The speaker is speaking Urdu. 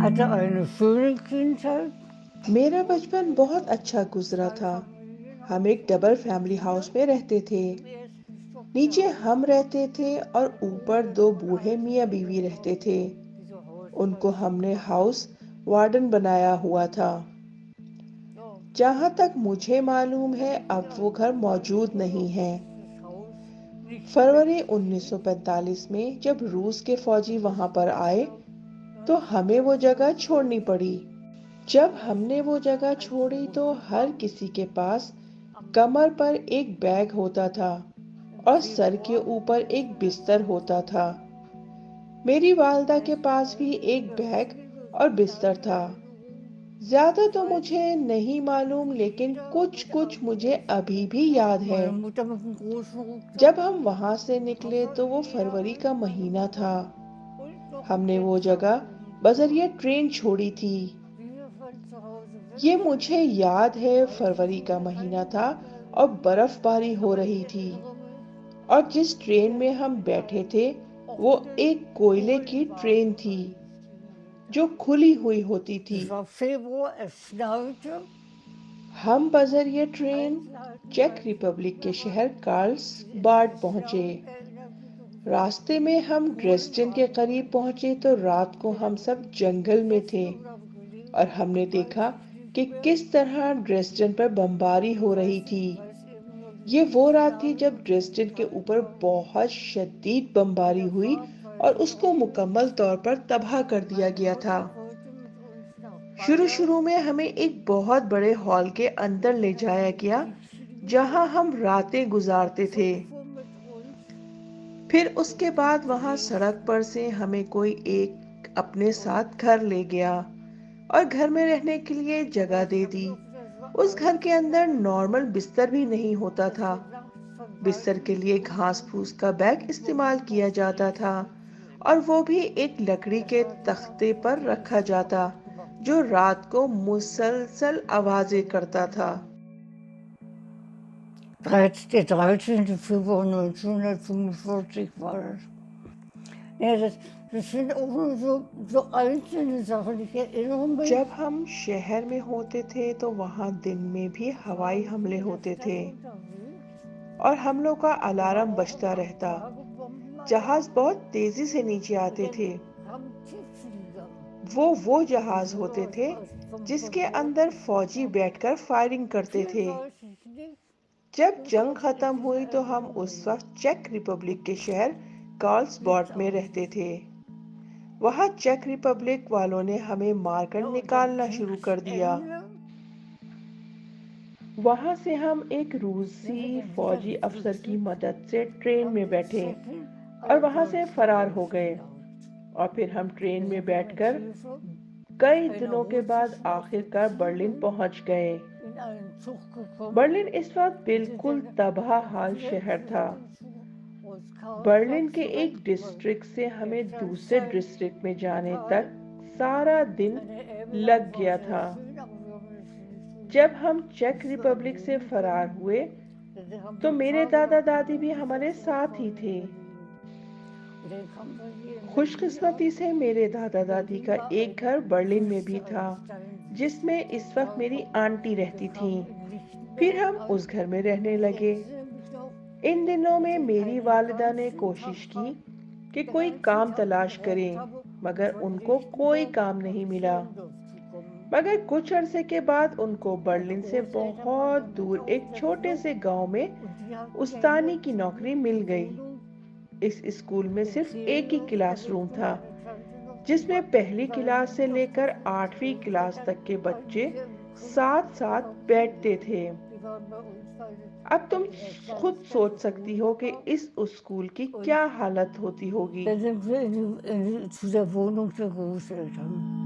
hatte eine schöne Kindheit. میرا بچپن بہت اچھا گزرا تھا۔ ہم ایک ڈبل فیملی ہاؤس میں رہتے تھے۔ نیچے ہم رہتے تھے اور اوپر دو بوڑھے میاں بیوی رہتے تھے۔ ان کو ہم نے ہاؤس وارڈن بنایا ہوا تھا۔ جہاں تک مجھے معلوم ہے اب وہ گھر موجود نہیں ہے۔ فروری 1945 میں جب روس کے فوجی وہاں پر آئے تو ہمیں وہ جگہ چھوڑنی پڑی۔ جب ہم نے وہ جگہ چھوڑی تو ہر کسی کے پاس کمر پر ایک بیگ ہوتا تھا اور سر کے اوپر ایک بستر ہوتا تھا۔ میری والدہ کے پاس بھی ایک بیگ اور بستر تھا۔ زیادہ تو مجھے نہیں معلوم لیکن کچھ مجھے ابھی بھی یاد ہے۔ Meine Mutter mit einem großen Rucksack. جب ہم وہاں سے نکلے تو وہ فروری کا مہینہ تھا۔ ہم نے وہ جگہ بذریعہ ٹرین چھوڑی تھی۔ یہ مجھے یاد ہے فروری کا مہینہ تھا اور برف باری ہو رہی تھی اور جس ٹرین میں ہم بیٹھے تھے وہ ایک کوئلے کی ٹرین تھی جو کھلی ہوئی ہوتی تھی۔ Es war Februar, es schneite. ہم بذریعہ ٹرین چیک ریپبلک کے شہر کارلس باڈ پہنچے۔ راستے میں ہم ڈریسڈن کے قریب پہنچے تو رات کو ہم سب جنگل میں تھے اور ہم نے دیکھا کہ کس طرح ڈریسڈن پر بمباری ہو رہی تھی۔ یہ وہ رات تھی جب ڈریسڈن کے اوپر بہت شدید بمباری ہوئی اور اس کو مکمل طور پر تباہ کر دیا گیا تھا۔ شروع میں ہمیں ایک بہت بڑے ہال کے اندر لے جایا گیا جہاں ہم راتیں گزارتے تھے۔ پھر اس کے بعد وہاں سڑک پر سے ہمیں کوئی ایک اپنے ساتھ گھر لے گیا اور گھر میں رہنے کے لیے جگہ دے دی۔ اس گھر کے اندر نارمل بستر بھی نہیں ہوتا تھا۔ بستر کے لیے گھاس پھوس کا بیگ استعمال کیا جاتا تھا اور وہ بھی ایک لکڑی کے تختے پر رکھا جاتا جو رات کو مسلسل آوازیں کرتا تھا۔ Der 13. Februar 1945 war das. Ja, das sind auch nur so einzelne Sachen. Ich erinnere mich. جب ہم شہر میں ہوتے تھے تو وہاں دن میں بھی ہوائی حملے ہوتے تھے اور حملوں کا الارم بجتا رہتا۔ جہاز بہت تیزی سے نیچے آتے تھے۔ وہ جہاز ہوتے تھے جس کے اندر فوجی بیٹھ کر فائرنگ کرتے تھے۔ جب جنگ ختم ہوئی تو ہم اس وقت چیک ریپبلک کے شہر کارلس باڈ میں رہتے تھے۔ وہاں چیک ریپبلک والوں نے ہمیں مار کر نکالنا شروع کر دیا۔ وہاں سے ہم ایک روسی فوجی افسر کی مدد سے ٹرین میں بیٹھے اور وہاں سے فرار ہو گئے اور پھر ہم ٹرین میں بیٹھ کر کئی دنوں کے بعد آخر کار برلن پہنچ گئے۔ برلن اس وقت بالکل تباہ حال شہر تھا۔ برلن کے ایک ڈسٹرکٹ سے ہمیں دوسرے ڈسٹرکٹ میں جانے تک سارا دن لگ گیا تھا۔ جب ہم چیک ریپبلک سے فرار ہوئے تو میرے دادا دادی بھی ہمارے ساتھ ہی تھے۔ خوش قسمتی سے میرے دادا دادی کا ایک گھر برلن میں بھی تھا جس میں اس وقت میری آنٹی رہتی تھیں۔ پھر ہم اس گھر میں رہنے لگے۔ ان دنوں میں میری والدہ نے کوشش کی کہ کوئی کام تلاش کریں مگر ان کو کوئی کام نہیں ملا۔ مگر کچھ عرصے کے بعد ان کو برلن سے بہت دور ایک چھوٹے سے گاؤں میں استانی کی نوکری مل گئی۔ اس اسکول میں صرف ایک ہی کلاس روم تھا جس میں پہلی کلاس سے لے کر 8ویں کلاس تک کے بچے ساتھ ساتھ بیٹھتے تھے۔ اب تم خود سوچ سکتی ہو کہ اس اسکول کی کیا حالت ہوتی ہوگی۔ Dann sind wir zu der Wohnung der Großeltern.